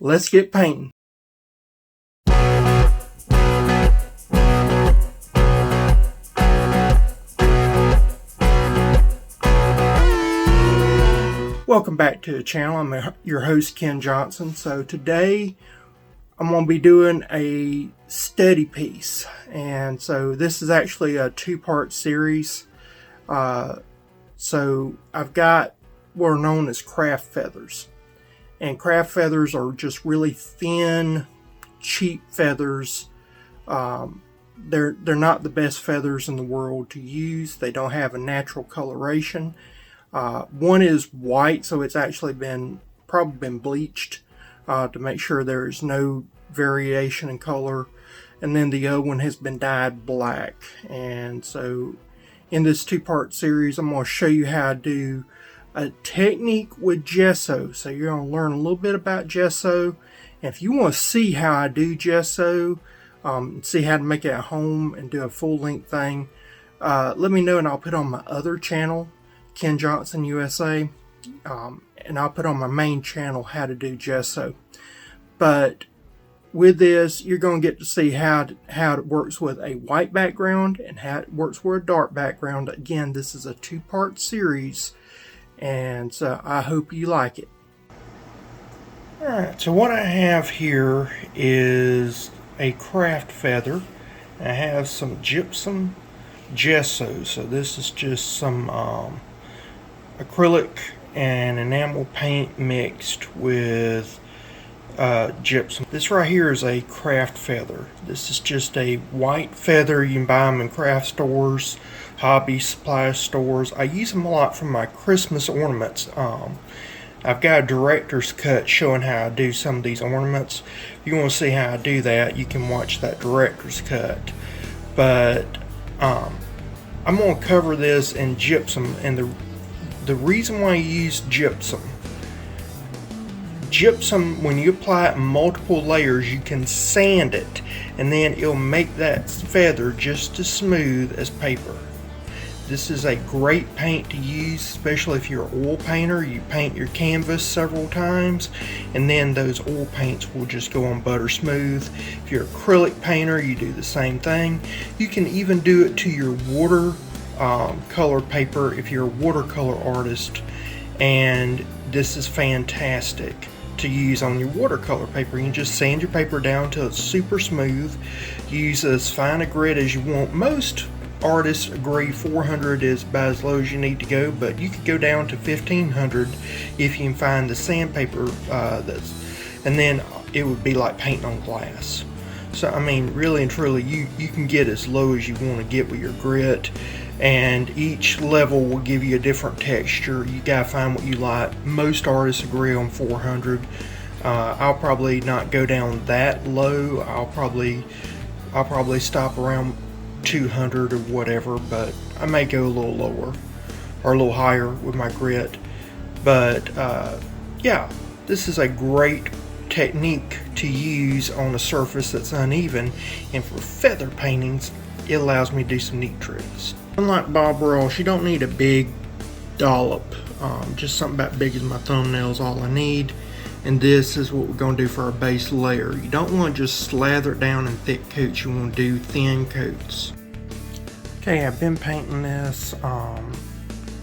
Let's get painting. Welcome back to the channel. I'm your host, Ken Johnson. So today I'm going to be doing a study piece, and so this is actually a two-part series. So I've got what are known as craft feathers, and craft feathers are just really thin, cheap feathers. They're not the best feathers in the world to use. They don't have a natural coloration. One is white, so it's actually probably been bleached to make sure there is no variation in color, and then the other one has been dyed black. And so in this two-part series, I'm going to show you how to do a technique with gesso. So you're going to learn a little bit about gesso, and if you want to see how I do gesso, see how to make it at home and do a full-length thing, let me know, and I'll put on my other channel, Ken Johnson USA, and I'll put on my main channel how to do gesso. But with this, you're going to get to see how it works with a white background and how it works with a dark background. Again, this is a two-part series, and so I hope you like it. Alright, so what I have here is a craft feather. I have some gypsum gesso. So this is just some acrylic and enamel paint mixed with gypsum. This right here is a craft feather. This is just a white feather. You can buy them in craft stores, hobby supply stores. I use them a lot for my Christmas ornaments. I've got a director's cut showing how I do some of these ornaments. If you want to see how I do that, you can watch that director's cut. But I'm going to cover this in gypsum, and the reason why I use gypsum, when you apply it in multiple layers, you can sand it, and then it'll make that feather just as smooth as paper. This is a great paint to use, especially if you're an oil painter. You paint your canvas several times, and then those oil paints will just go on butter smooth. If you're an acrylic painter, you do the same thing. You can even do it to your watercolor paper if you're a watercolor artist, and this is fantastic to use on your watercolor paper. You can just sand your paper down until it's super smooth. Use as fine a grit as you want. Most artists agree 400 is about as low as you need to go, but you could go down to 1500 if you can find the sandpaper and then it would be like painting on glass. So I mean, really and truly, you can get as low as you want to get with your grit, and each level will give you a different texture. You gotta find what you like. Most artists agree on 400. I'll probably not go down that low. I'll probably stop around 200 or whatever, but I may go a little lower or a little higher with my grit. But yeah, this is a great technique to use on a surface that's uneven, and for feather paintings it allows me to do some neat tricks. Unlike Bob Ross, you don't need a big dollop, just something about big as my thumbnail is all I need. And this is what we're going to do for our base layer. You don't want to just slather it down in thick coats, you want to do thin coats. Okay, I've been painting this.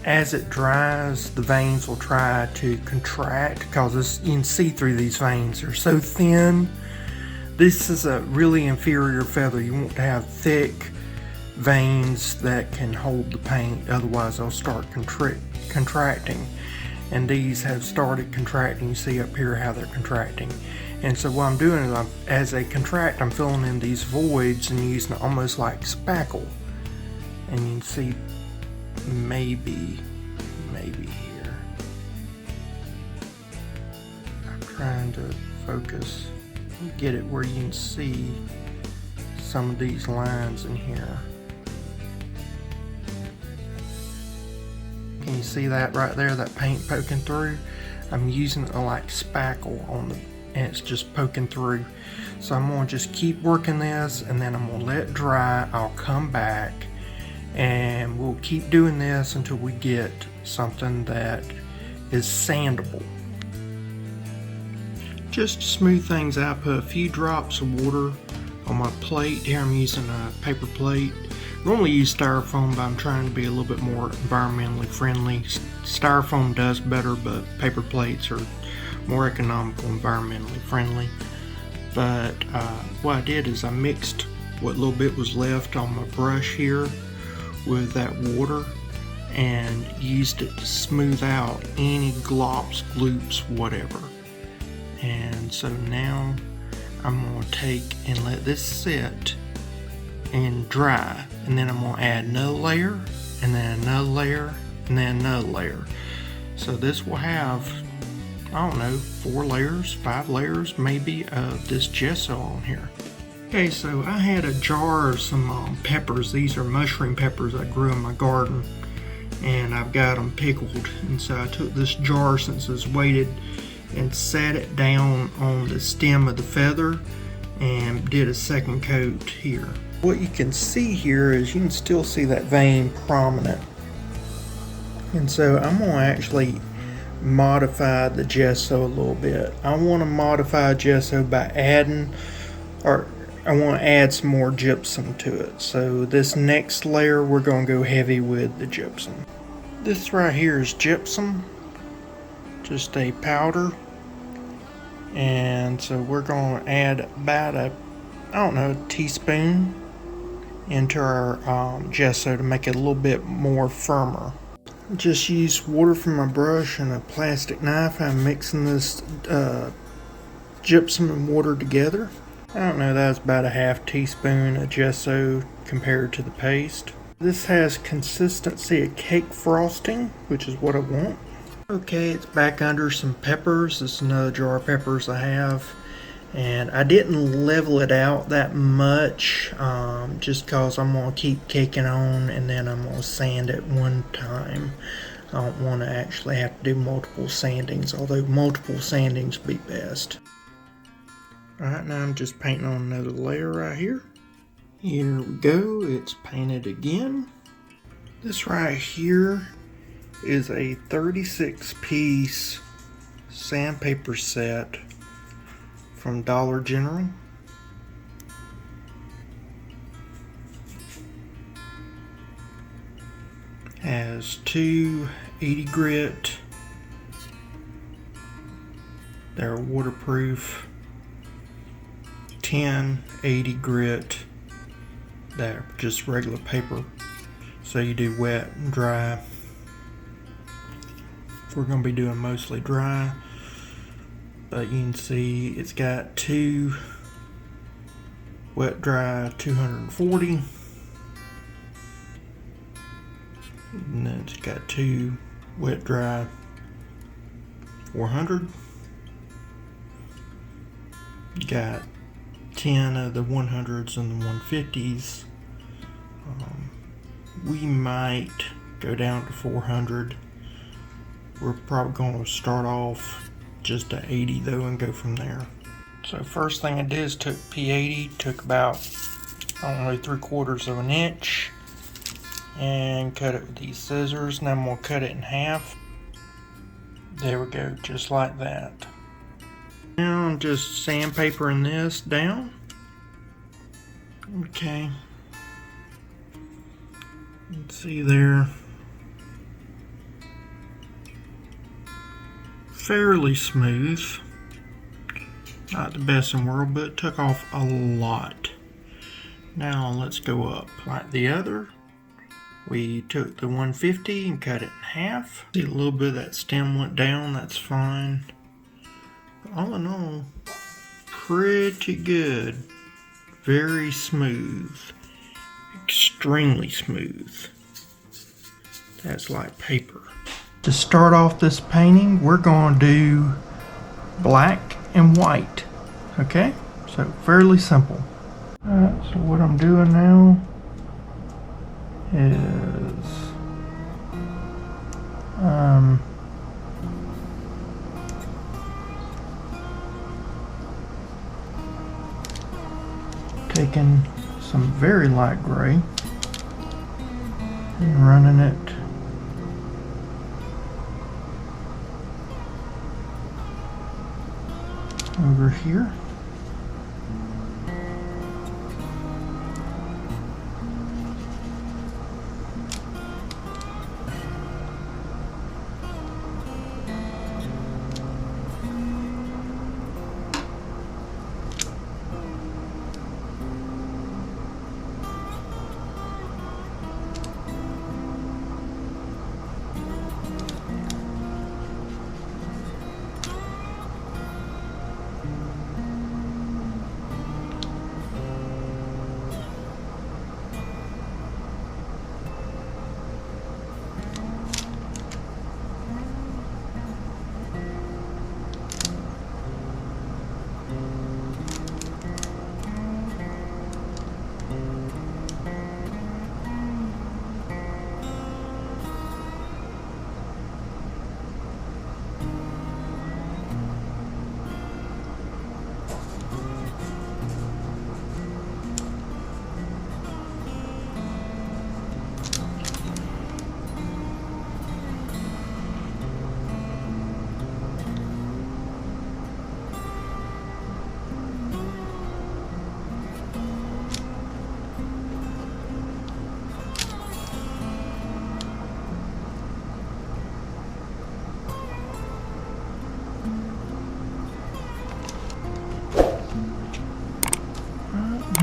As it dries, the veins will try to contract because you can see through these veins. They're so thin. This is a really inferior feather. You want to have thick veins that can hold the paint, otherwise they'll start contracting. And these have started contracting. You see up here how they're contracting. And so what I'm doing is, as they contract, I'm filling in these voids and using it almost like spackle. And you can see maybe here. I'm trying to focus, get it where you can see some of these lines in here. Can you see that right there, that paint poking through? I'm using it like spackle and it's just poking through. So I'm going to just keep working this, and then I'm going to let it dry. I'll come back and we'll keep doing this until we get something that is sandable. Just to smooth things out, put a few drops of water on my plate. Here I'm using a paper plate. I normally use styrofoam, but I'm trying to be a little bit more environmentally friendly. Styrofoam does better, but paper plates are more economical, environmentally friendly. But what I did is I mixed what little bit was left on my brush here with that water and used it to smooth out any glops, gloops, whatever. And so now I'm going to take and let this sit and dry, and then I'm going to add another layer, and then another layer, and then another layer. So this will have, I don't know, 4 layers, 5 layers maybe of this gesso on here. Okay, so I had a jar of some peppers. These are mushroom peppers I grew in my garden, and I've got them pickled. And so I took this jar, since it's weighted, and sat it down on the stem of the feather and did a second coat here. What you can see here is you can still see that vein prominent. And so I'm going to actually modify the gesso a little bit. I want to modify gesso by adding, or I want to add some more gypsum to it. So this next layer we're going to go heavy with the gypsum. This right here is gypsum, just a powder. And so we're going to add about a teaspoon into our gesso to make it a little bit more firmer. Just use water from my brush and a plastic knife. I'm mixing this gypsum and water together. I don't know, that's about a half teaspoon of gesso compared to the paste. This has consistency of cake frosting, which is what I want. Okay, it's back under some peppers. This is another jar of peppers I have. And I didn't level it out that much, just because I'm going to keep caking on, and then I'm going to sand it one time. I don't want to actually have to do multiple sandings, although multiple sandings would be best. Alright, now I'm just painting on another layer right here. Here we go, it's painted again. This right here is a 36-piece sandpaper set from Dollar General. Has 2 80 grit. They're waterproof. 10 80 grit. They're just regular paper. So you do wet and dry. We're going to be doing mostly dry. But you can see it's got 2 wet dry 240, and then it's got 2 wet dry 400. Got 10 of the 100s and the 150s. We might go down to 400. We're probably going to start off just a 80 though and go from there. So first thing I did is took P80, took about, I don't know, 3/4 of an inch, and cut it with these scissors. Now I'm going to cut it in half. There we go, just like that. Now I'm just sandpapering this down. Okay. Let's see there. Fairly smooth. Not the best in the world, but it took off a lot. Now let's go up like the other. We took the 150 and cut it in half. See, a little bit of that stem went down, that's fine. But all in all, pretty good. Very smooth. Extremely smooth. That's like paper. To start off this painting, we're going to do black and white. Okay? So fairly simple. Alright, so what I'm doing now is taking some very light gray and running it over here.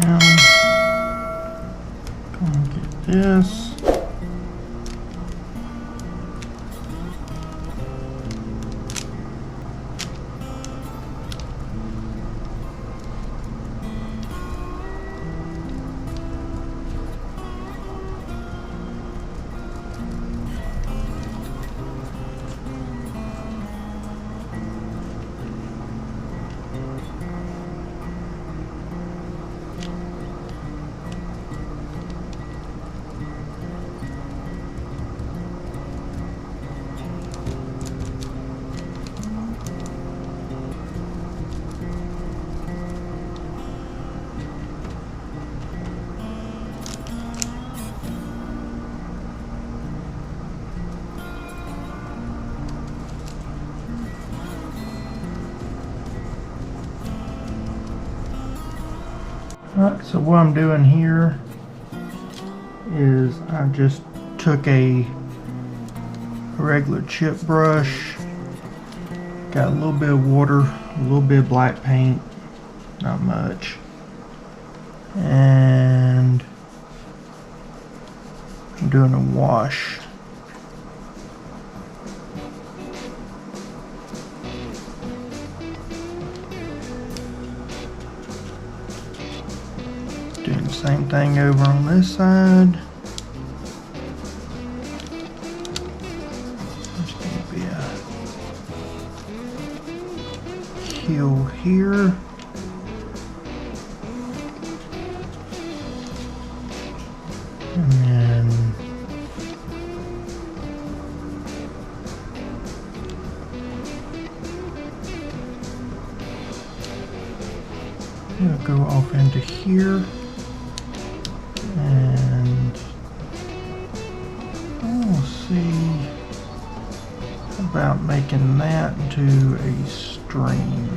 Now, go and get this. Alright, so what I'm doing here is I just took a regular chip brush, got a little bit of water, a little bit of black paint, not much, and I'm doing a wash. Doing the same thing over on this side. There's going to be a heel here. And then it'll go off into here. And we'll see about making that into a stream.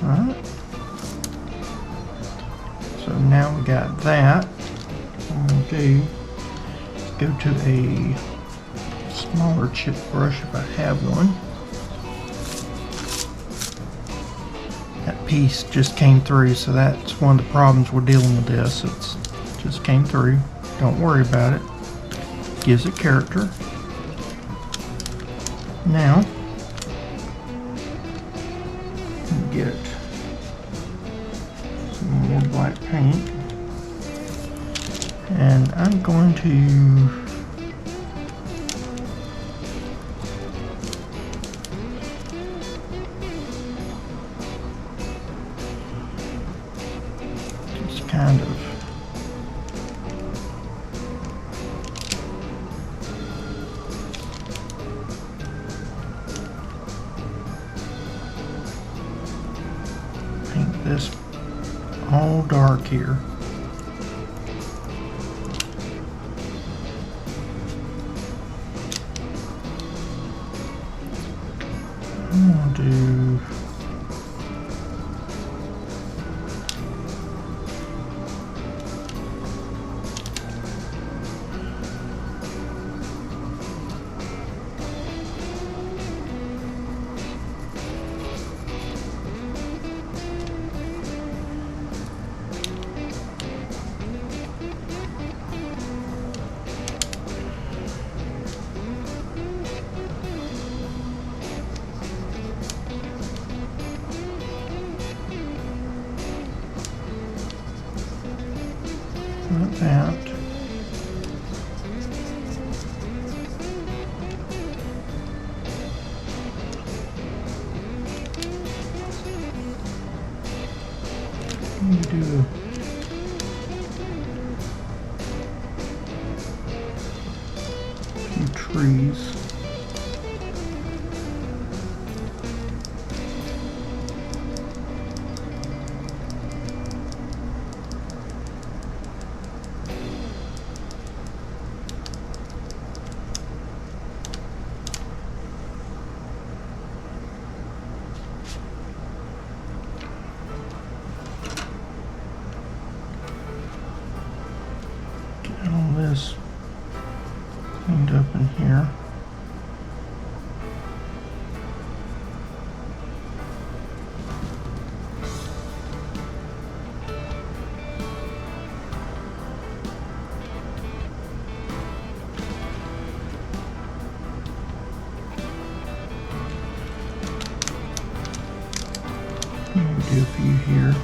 Alright. So now we got that. What I'm going to do is go to a smaller chip brush if I have one. That piece just came through, so that's one of the problems we're dealing with this. It just came through. Don't worry about it. Gives it character. Now, get some more black paint, and I'm going to just kind of paint this all dark here. I'm going to do like that. We do a few trees. All this cleaned up in here. Maybe do a few here.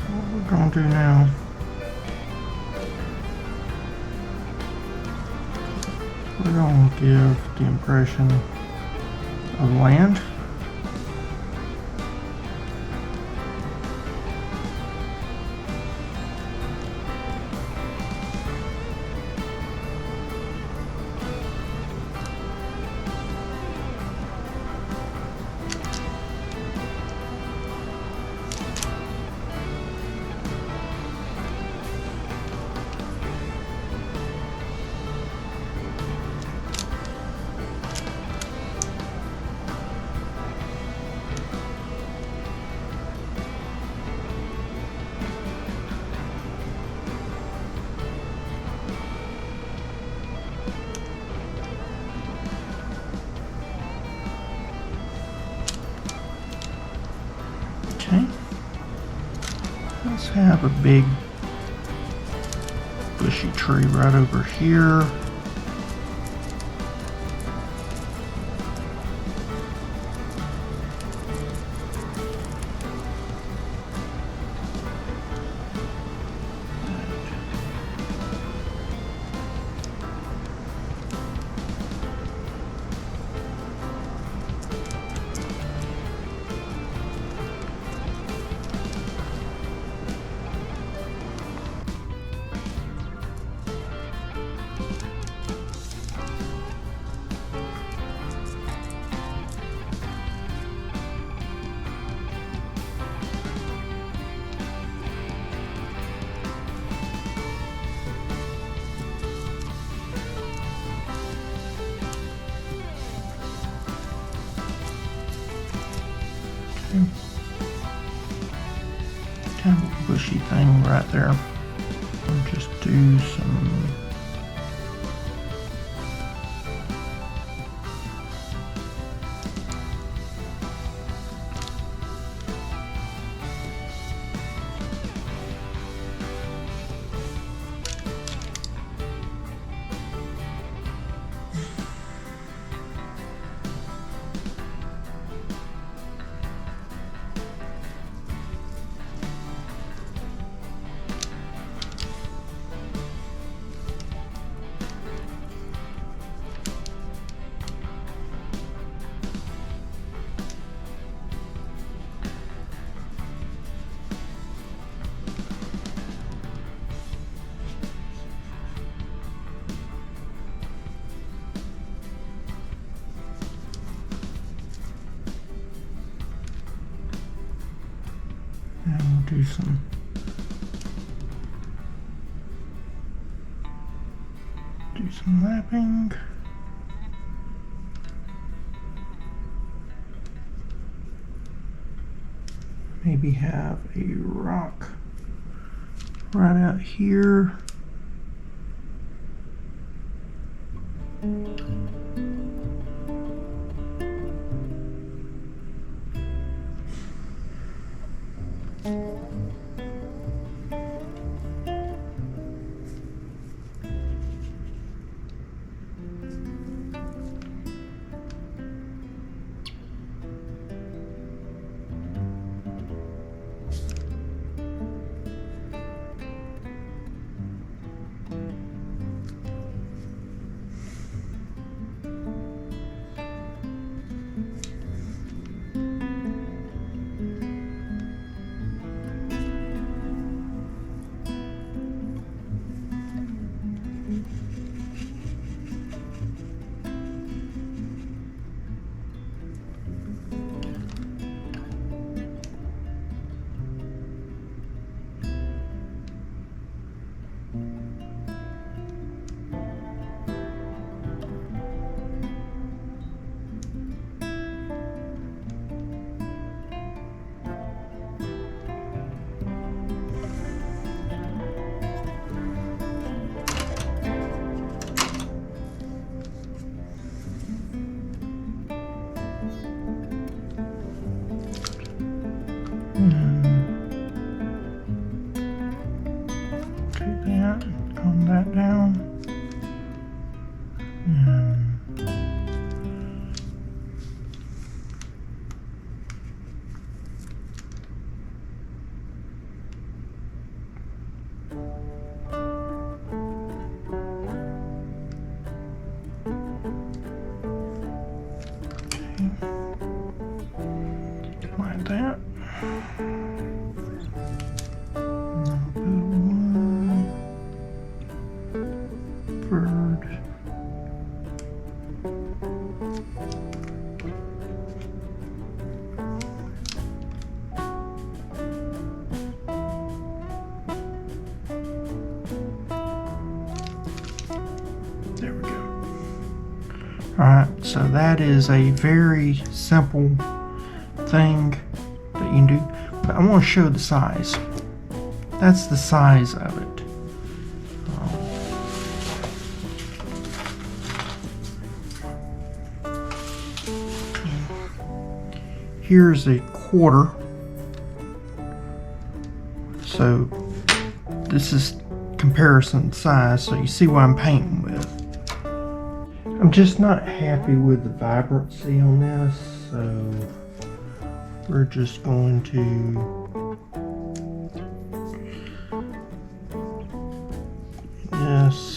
What we're going to do now, we're going to give the impression of land. Okay, let's have a big bushy tree right over here. Kind of a bushy thing right there. I'll just do some do some lapping. Maybe have a rock right out here. Take that, calm that down. Like that. Bird. There we go. Alright, so that is a very simple thing that you can do, but I want to show the size. That's the size of it. Here's a quarter, so this is comparison size, so you see what I'm painting with. I'm just not happy with the vibrancy on this, so we're just going to yes.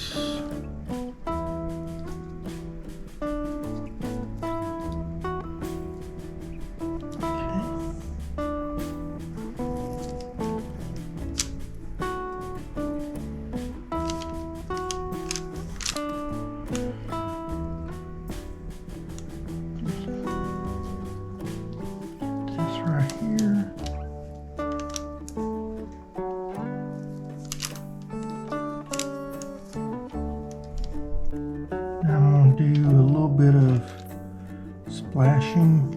Do a little bit of splashing.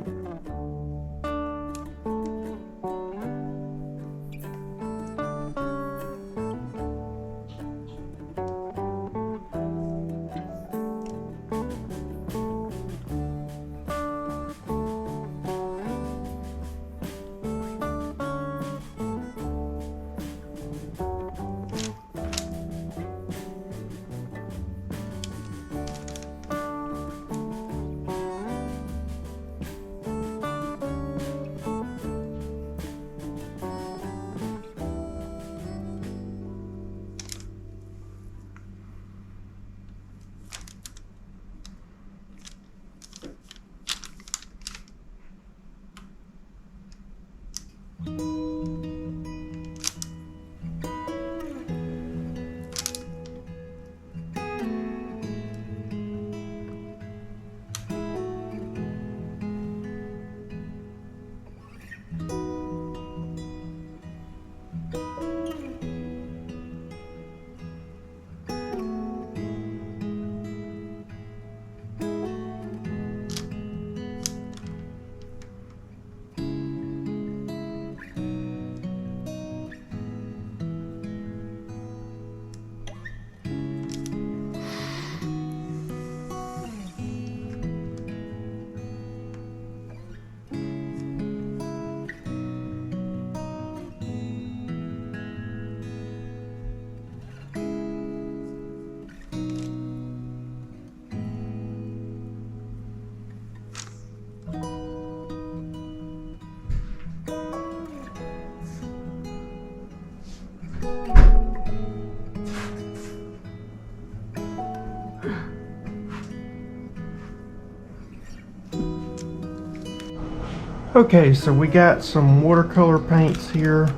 Okay, so we got some watercolor paints here.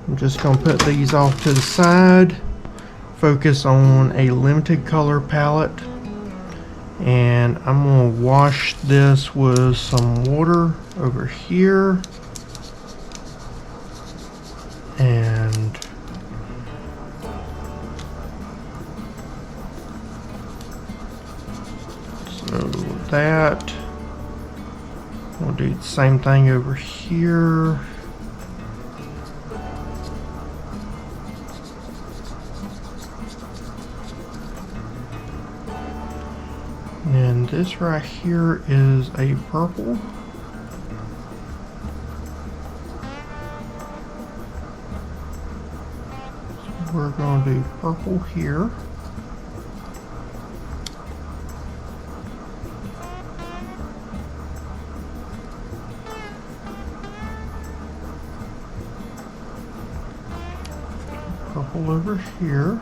I'm just going to put these off to the side, focus on a limited color palette, and I'm going to wash this with some water over here. And so that, we'll do the same thing over here. And this right here is a purple. So we're going to do purple here. Purple over here.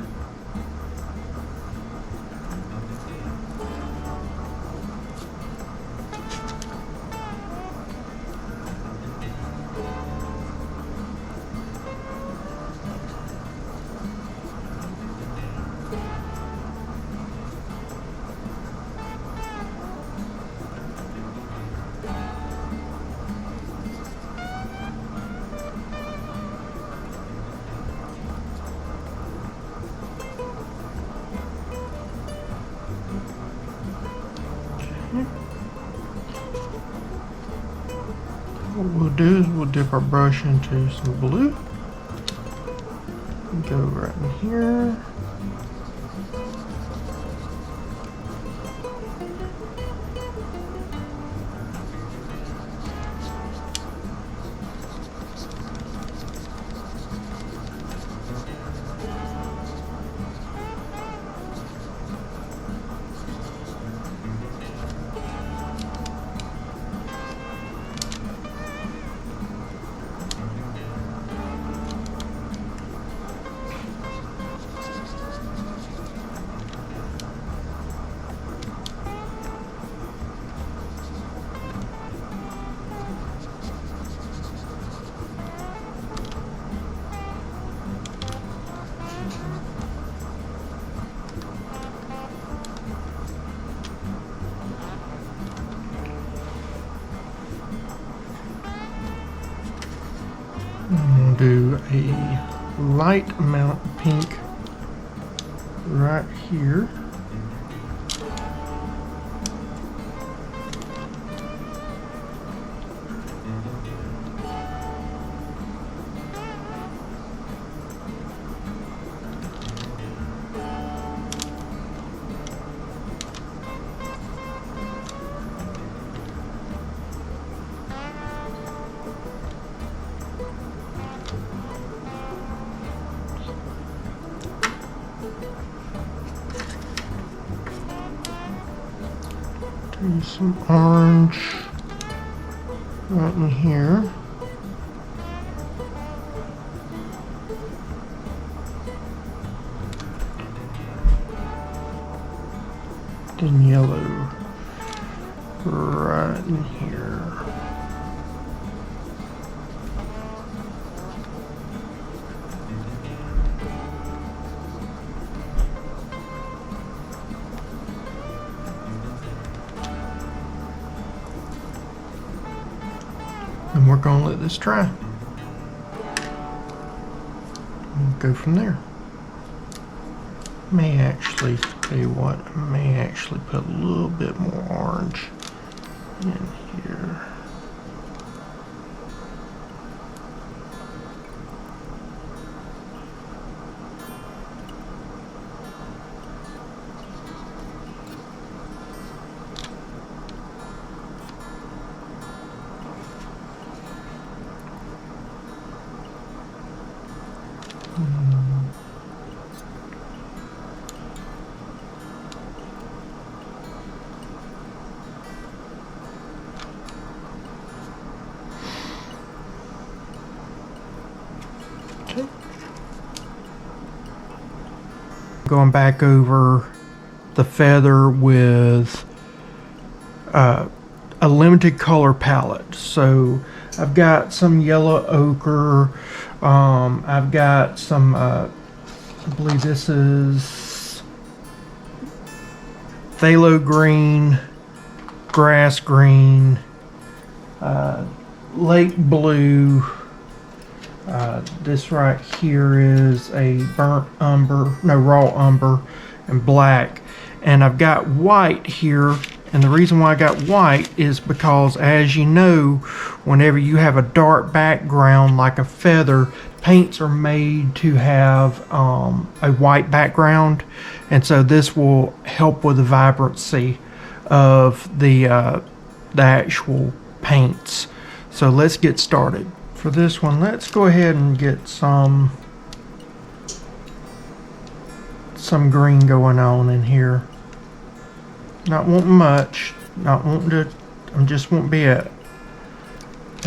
What we'll do is we'll dip our brush into some blue and go right in here. I'm going to do a light amount of pink right here. Do some orange right in here. Then yellow right in here. And we're going to let this dry. And go from there. May actually, tell you what, I may actually put a little bit more orange in here. Okay. Going back over the feather with a a limited color palette. So I've got some yellow ochre. I've got some, I believe this is phthalo green, grass green, lake blue. This right here is a burnt umber, no, raw umber, and black. And I've got white here, and the reason why I got white is because, as you know, whenever you have a dark background like a feather, paints are made to have a white background, and so this will help with the vibrancy of the actual paints. So let's get started. For this one, let's go ahead and get some green going on in here. Not wanting much, not wanting to, I just want to be a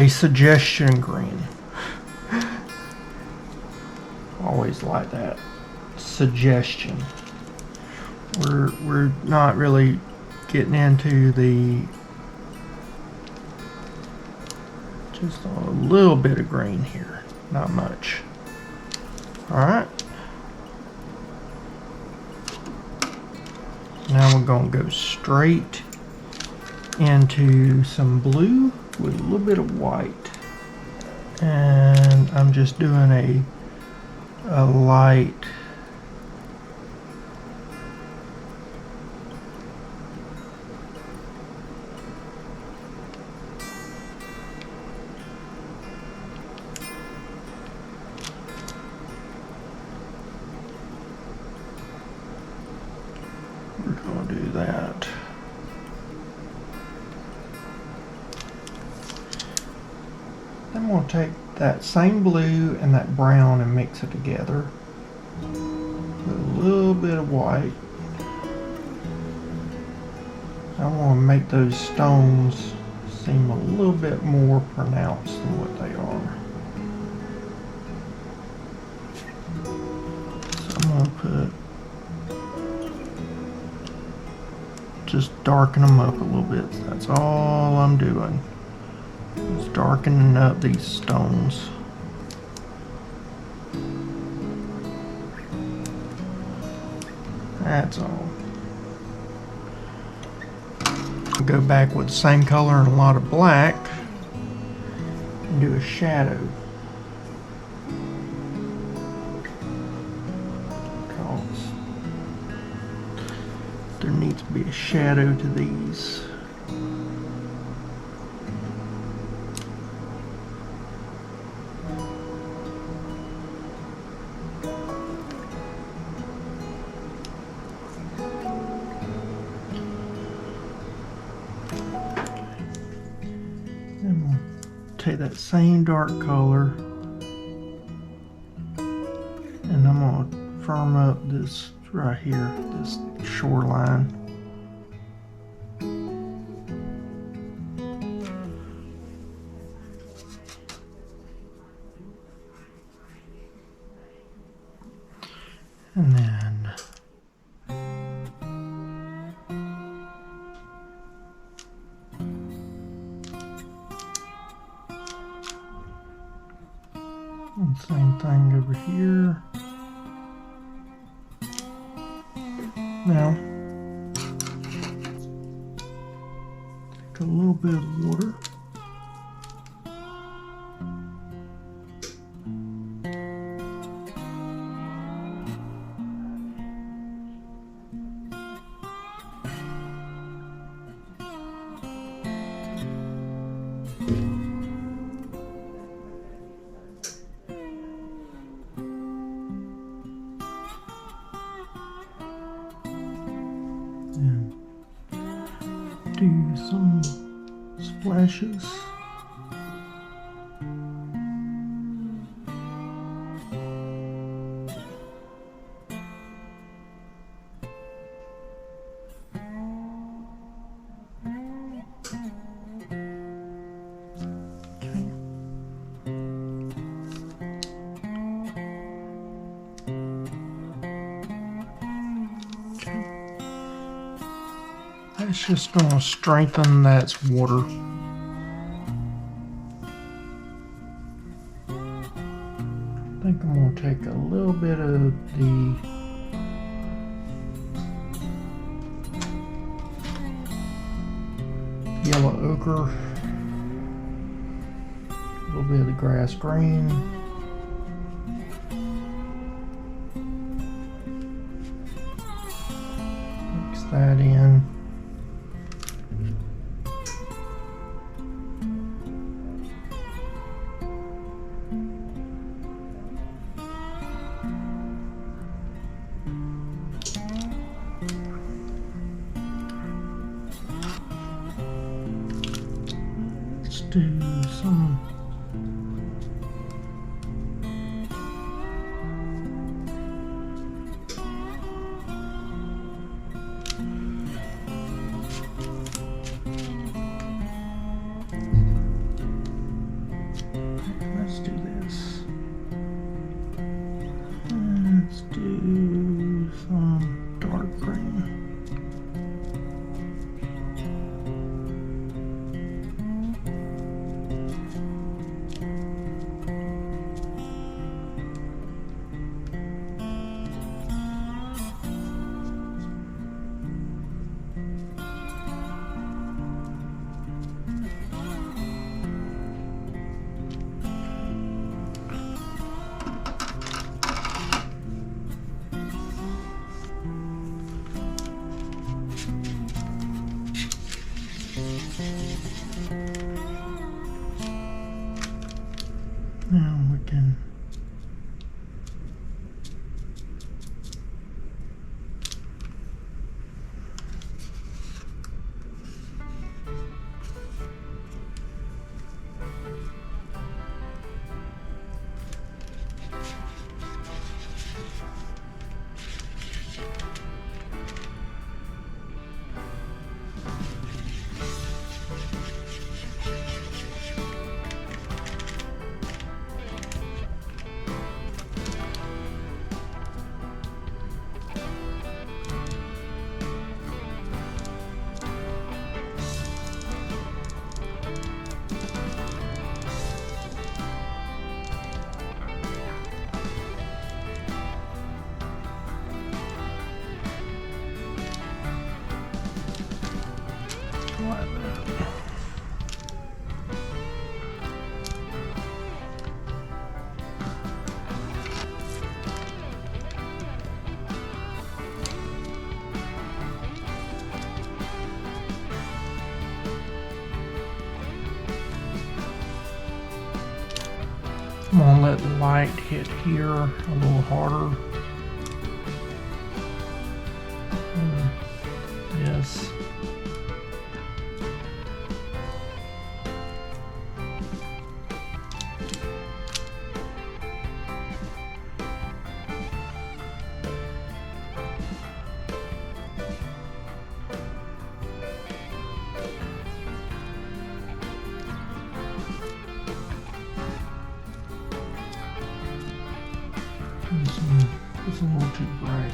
suggestion green. Always like that suggestion. We're not really getting into the, just a little bit of green here, not much. All right. Now we're going to go straight into some blue with a little bit of white. And I'm just doing a light that. Then we'll take that same blue and that brown and mix it together with a little bit of white. I want to make those stones seem a little bit more pronounced than what they are. So I'm going to put, just darken them up a little bit. That's all I'm doing, is darkening up these stones. That's all. Go back with the same color and a lot of black and do a shadow. There needs to be a shadow to these. And we'll take that same dark color and I'm going to firm up this right here, this shoreline. And then and same thing over here. Now, take a little bit of water. Do some splashes. It's just going to strengthen that water. I think I'm going to take a little bit of the yellow ochre, a little bit of the grass green, mix that in. Do some let's do this. Let's do some dark green. Now we can like that. I'm gonna let the light hit here a little harder. Yes. It's a little too bright.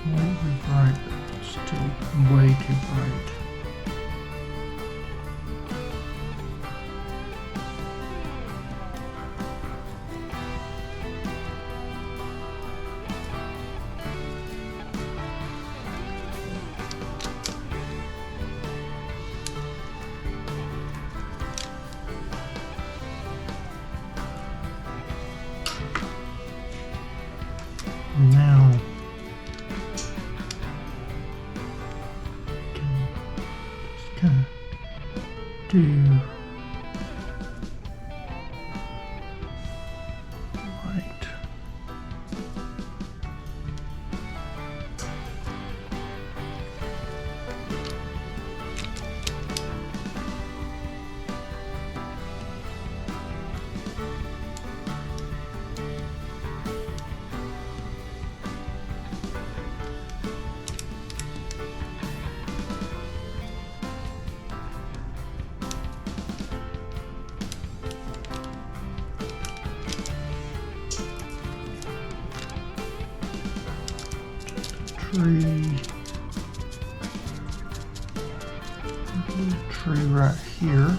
A little bit bright, but it's still way too bright. Now we can just kind of do light. Tree. tree right here.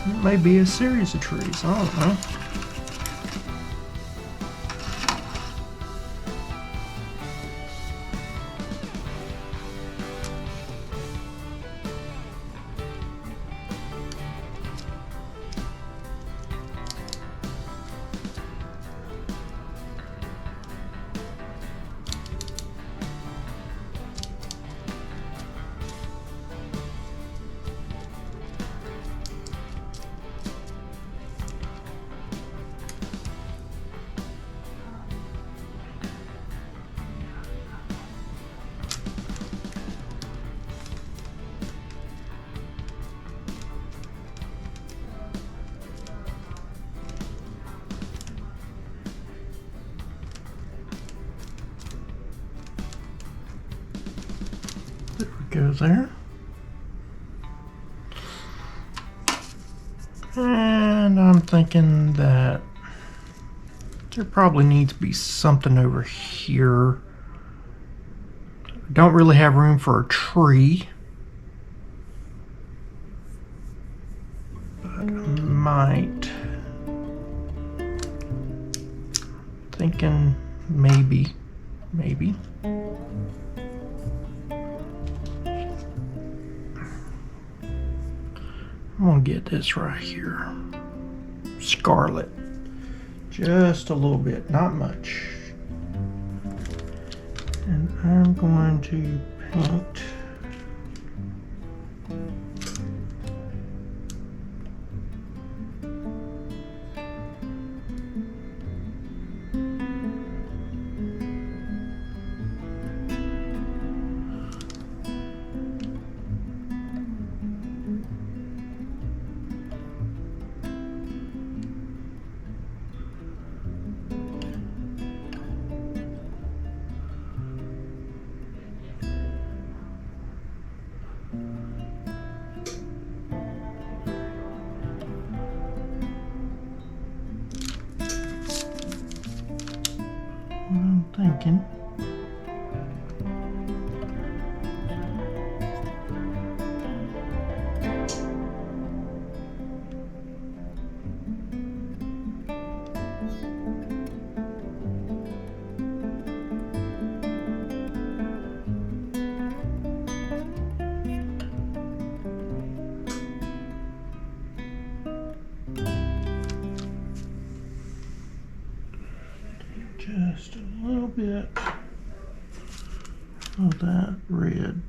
It may be a series of trees, I don't know. There we go there. And I'm thinking that there probably needs to be something over here. Don't really have room for a tree, but I might. Thinking maybe. I'm gonna get this right here. Scarlet. Just a little bit, not much. And I'm going to paint I'm thinking. Just a little bit of that red.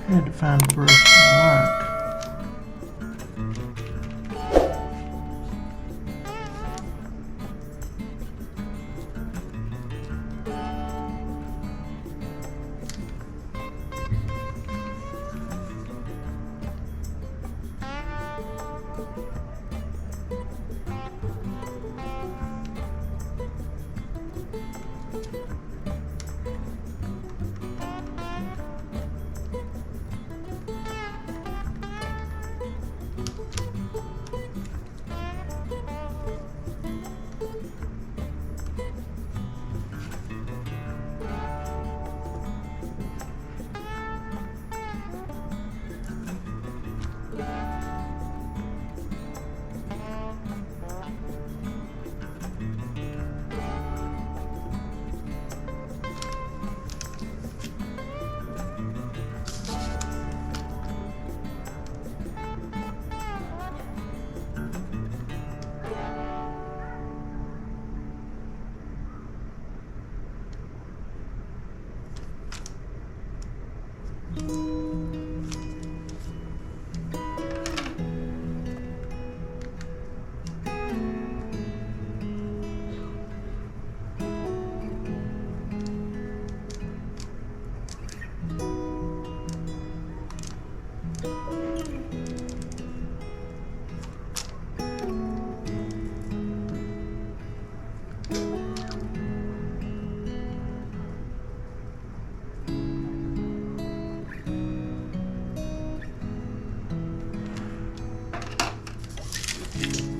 I had to find a brush I like.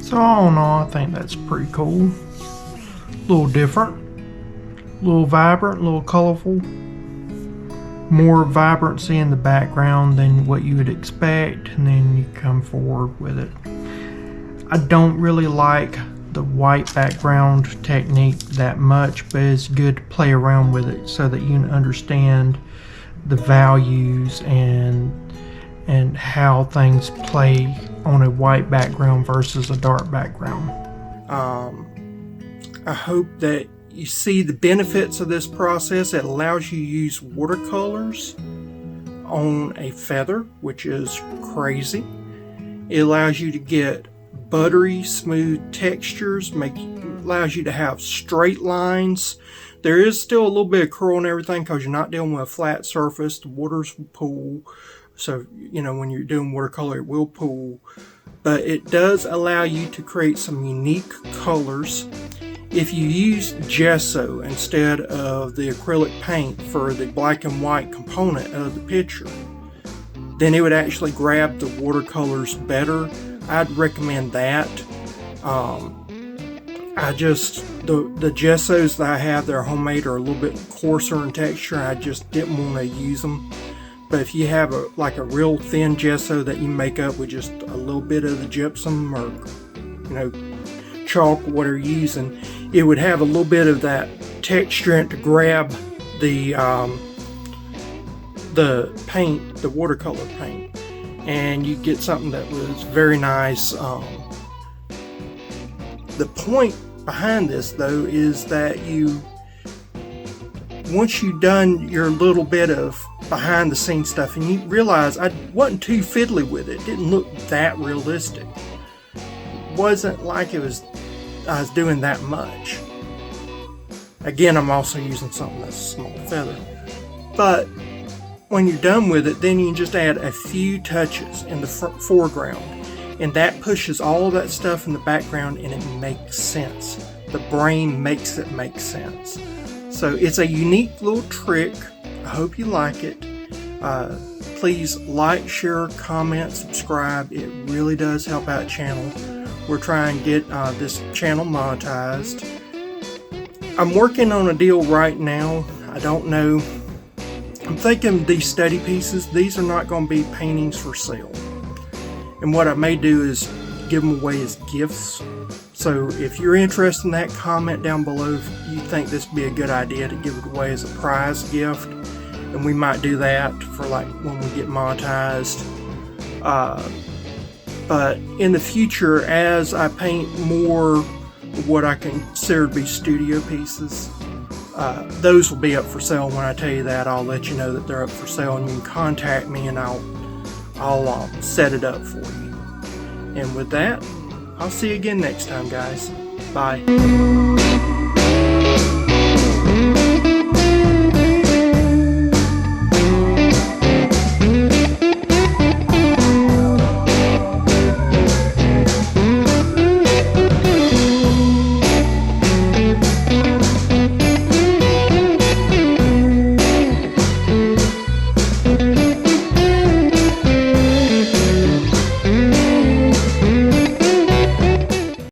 So all in all, I think that's pretty cool. A little different, a little vibrant, a little colorful. More vibrancy in the background than what you would expect, and then you come forward with it. I don't really like the white background technique that much, but it's good to play around with it so that you can understand the values and how things play on a white background versus a dark background. I hope that you see the benefits of this process. It allows you to use watercolors on a feather, which is crazy. It allows you to get buttery, smooth textures, allows you to have straight lines. There is still a little bit of curl and everything because you're not dealing with a flat surface. The waters will pool. So, when you're doing watercolor, it will pool. But it does allow you to create some unique colors. If you use gesso instead of the acrylic paint for the black and white component of the picture, then it would actually grab the watercolors better. I'd recommend that. the gessos that I have that are homemade are a little bit coarser in texture. I just didn't want to use them. But if you have like a real thin gesso that you make up with just a little bit of the gypsum or chalk, whatever you're using, it would have a little bit of that texturant to grab the paint, the watercolor paint, and you get something that was very nice. The point behind this though is that once you've done your little bit of behind the scenes stuff and you realize I wasn't too fiddly with it, didn't look that realistic, wasn't like I was doing that much. Again, I'm also using something that's a small feather, but when you're done with it, then you can just add a few touches in the foreground, and that pushes all of that stuff in the background and it makes sense. The brain makes it make sense. So it's a unique little trick. I hope you like it. Please like, share, comment, subscribe. It really does help out the channel. We're trying to get this channel monetized. I'm working on a deal right now. I don't know. I'm thinking these study pieces, these are not going to be paintings for sale. And what I may do is give them away as gifts. So if you're interested in that, comment down below if you think this would be a good idea to give it away as a prize gift. And we might do that for like when we get monetized. But in the future, as I paint more of what I consider to be studio pieces, those will be up for sale. When I tell you that, I'll let you know that they're up for sale, and you can contact me and I'll set it up for you. And with that, I'll see you again next time, guys. Bye.